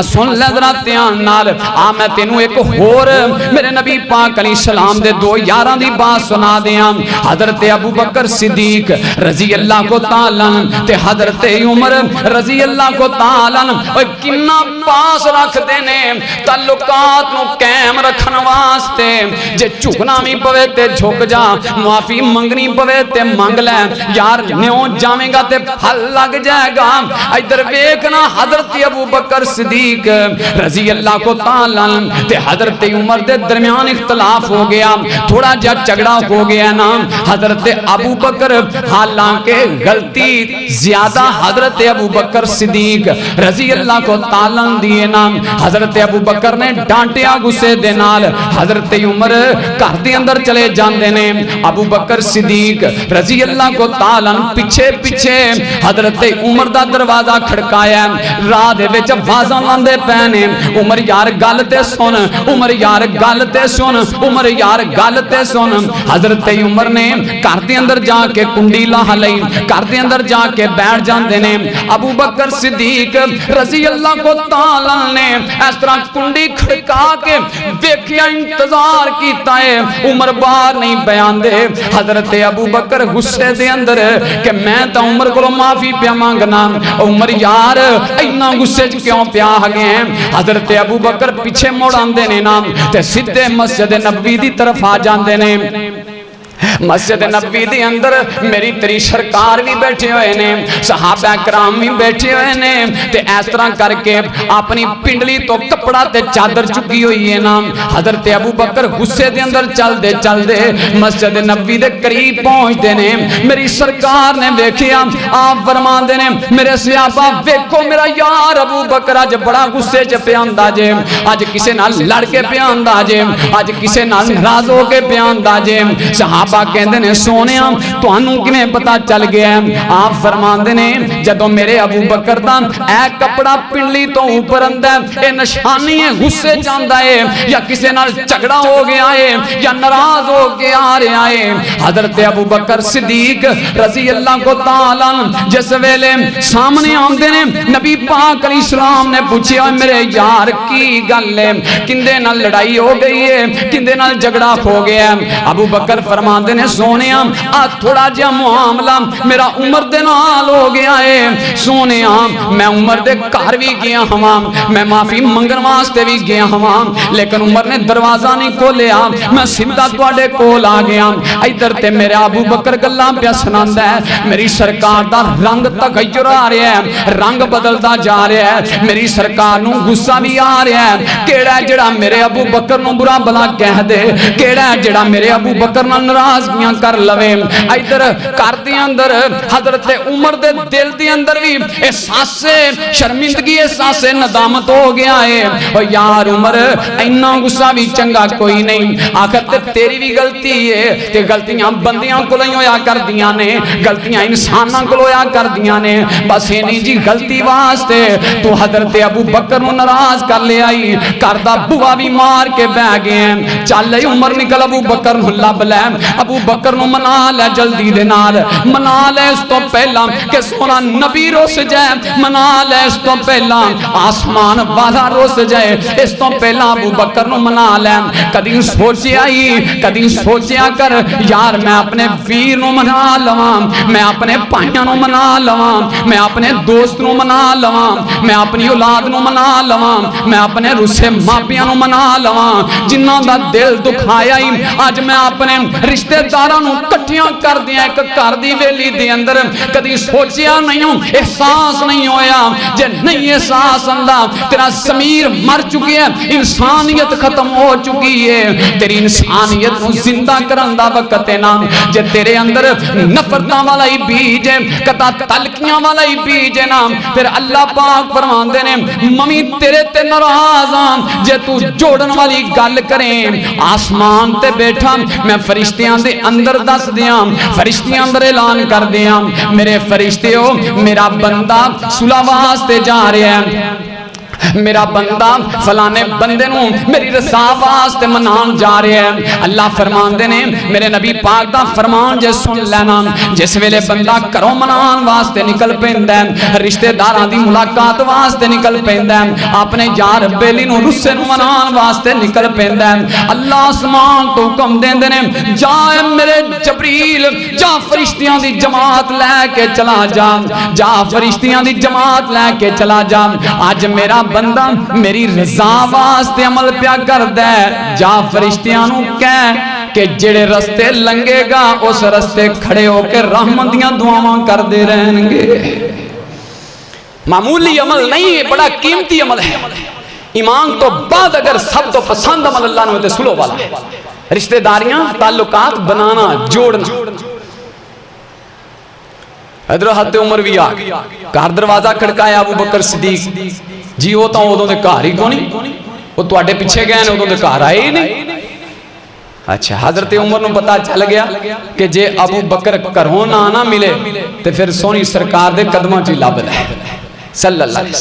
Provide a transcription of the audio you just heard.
سن لے ذرا دھیان نال میں تینوں ایک ہور میرے نبی پاک علیہ السلام دے دو یاراں دی بات سنا دیاں حضرت ابو بکر صدیق رضی اللہ کو تعالی تے حضرت عمر رضی اللہ کو تعالی کنا پاس رکھ دینے تعلقات نو قائم رکھن واسطے جے جھکنا بھی پوے تے جھک جا معافی منگنی پوے تے منگ لے یار نیوں جاویں گا تے پھل لگ جائے گا ادھر ویکھنا حضرت ابو بکر صدیق رضی اللہ کو تعالی تے حضرت عمر دے درمیان اختلاف ہو گیا تھوڑا جا جھگڑا ہو گیا نا حضرت ابو بکر حالانکہ غلطی زیادہ حضرت ابو بکر صدیق رضی اللہ کو تعالی دیے نا حضرت ابو بکر نے ڈانٹیا غصے دے نال حضرت عمر گھر دے اندر چلے جاندے نے ابو بکر صدیق رضی اللہ کو تعالی پیچھے پیچھے حضرت عمر دا دروازہ کھڑکایا راہ دے وچ آوازاں لاندے پے نے عمر یار گل تے سن عمر یار گل تے سن عمر یار گل تے سن حضرت عمر نے گھر دے اندر جا کے کنڈی لاہ لئی گھر دے اندر جا کے بیٹھ جاندے نے ابو بکر صدیق رضی اللہ کو تعالی نے اس طرح کنڈی کھڑکا کے ویکھیا انتظار کیتا ہے عمر باہر نہیں بیان دے حضرت ابو بکر غصے دے اندر کہ میں تا عمر کو معافی پیا مانگنا عمر یار اینا غصے کیوں پیا گئے حضرت ابو بکر پیچھے موڑ آندے نے نا تے سیدھے مسجد نبوی دی طرف آ جاندے نے مسجد نبوی دے اندر میری تیری سرکار بھی بیٹھے ہوئے نے صحابہ کرام بھی بیٹھے ہوئے نے تے اس طرح کر کے اپنی پنڈلی تو کپڑا تے چادر چکی ہوئی ہے نا حضرت ابو بکر غصے دے اندر چل دے مسجد نبوی دے قریب پہنچ دے نے میری سرکار نے ویکھیا آپ فرمان دے نے میرے صحابہ ویکھو میرا یار ابو بکر اج بڑا غصے چ پیاندا جے اج کسے نال لڑ کے پیاندا جے اج کسے نال ناراض ہو کے پیاندا جے صحابہ کہندے نے سونیا تانوں کیویں پتہ چل گیا آپ فرماندے نے جدوں میرے ابو بکر دا اے کپڑا پنڈلی تو اوپر اندا اے نشانی ہے غصے چاندا ہے یا کسے نال جھگڑا ہو گیا ہے یا ناراض ہو کے آ رہا ہے حضرت ابو بکر صدیق رضی اللہ کو تعالی جس ویلے سامنے آندے نے نبی پاک علیہ السلام نے پوچھیا میرے یار کی گل ہے کندے نال لڑائی ہو گئی ہے کندے نال جھگڑا ہو گیا ہے ابو بکر فرماندے نے سونیا تھوڑا جہا معاملہ میرا عمر دے نال ہو گیا ہے سونیا میں عمر دے گھر بھی گیا ہواں میں معافی منگن واسطے بھی گیا ہواں لیکن عمر نے دروازہ نہیں کھولیا میں سیدھا تواڈے کول آ گیا ادھر تے میرے ابو بکر گلاں پیا سناندا ہے میری سرکار دا رنگ تغیر آ رہا ہے رنگ بدلدا جا رہا ہے میری سرکار نو غصہ بھی آ رہا ہے کیڑا جڑا میرے ابو بکر نو برا بلا کہہ دے کیڑا جڑا میرے ابو بکر نال ناراضگیاں کر لوے ادھر کر دے اندر حضرت عمر دے دل دے اندر بھی احساس شرمندگی احساس ندامت ہو گیا ہے او یار عمر اینا غصہ بھی چنگا کوئی نہیں آخر تے تیری بھی غلطی ہے تے غلطیاں بندیاں کو نہیں ہویا کر دیاں نے غلطیاں انساناں کو ہویا کر دیاں نے بس اینی جی غلطی واسطے تو حضرت ابو بکر نو ناراض کر لے آئی کردہ بوا بھی مار کے بہ گئے چل لے عمر نکل ابو بکر نو لب لے ابو بکر نو منا لے جلدی دے نال منا لے اس تو پہلا کہ سونا نبی روس جائے منا لے اس تو پہلا آسمان والا روس جائے اس تو پہلا ابو بکر نو منا لے کدی سوچیا کر یار میں اپنے ویر نو منا لواں میں اپنے پائیاں نو منا لواں میں اپنے دوست نو منا لواں میں اپنی اولاد نو منا لواں میں اپنے رسے ماپیاں نو منا لواں جنہاں دا دل دکھایا ہی آج میں اپنے رشتہ داراں نو کٹھیاں کر دیا ایک گھر دی ویلی دے اندر کدی سوچیا نہیں ہوں احساس نہیں ہویا جے نہیں احساس آندا تیرا ضمیر مر چکی ہے انسانیت ختم ہو چکی ہے تیری انسانیت نو زندہ کرن دا وقت ہے نا جے تیرے اندر نفرتاں والا ہی بیج ہے کتا تلکیاں والا ہی بیج ہے نا پھر اللہ پاک فرماندے نے ممی تیرے تے ناراض ہاں جے تو جوڑن والی گل کریں آسمان تے بیٹھا میں فرشتیاں دے اندر دس دیاں فرشتیاں اندر اعلان کر دیاں میرے فرشتے ہو میرا بندہ صلح واسطے جا رہے ہیں میرا بندہ فلانے بندے نو میری رضا واسطے منان جا رہے ہیں. اللہ فرمان دے نے میرے نبی پاک دا فرمان جے سن لینا جس ویلے بندہ کرو منان واسطے نکل پیندا ہے, رشتہ داراں دی ملاقات واسطے نکل پیندا ہے, اپنے یار بیلی نو رسے نو منان واسطے نکل پیندا ہے, اللہ آسمان تو حکم دیندے نے جا میرے جبریل جا فرشتیاں دی جماعت لے کے چلا جا, جا فرشتیاں دی جماعت لے کے چلا جا. آج میرا بندہ میری رضا واسطے عمل پیا کر دے, جا فرشتیاں نو کہہ کہ جڑے رستے لنگے گا اس رستے کھڑے ہو کے رحمتیاں دعاواں کر دے رہن گے. معمولی عمل نہیں ہے, بڑا قیمتی عمل ہے. ایمان تو بعد اگر سب تو پسند عمل اللہ نے ہوتے سلو والا ہے, رشتہ داریاں تعلقات بنانا جوڑنا. حضرت عمر بھی آ گئی, گھر دروازہ کھڑکایا ابو بکر صدیق جی وہ تو ادوں دے گھر ہی کونی, وہ تواڈے پیچھے گئے نے ادوں دے گھر آئے ہی نہیں. اچھا حضرت عمر نو پتا چل گیا کہ جے ابو بکر گھروں نہ ملے تے پھر سونی سرکار دے قدماں چ لب لے صلی اللہ علیہ وسلم.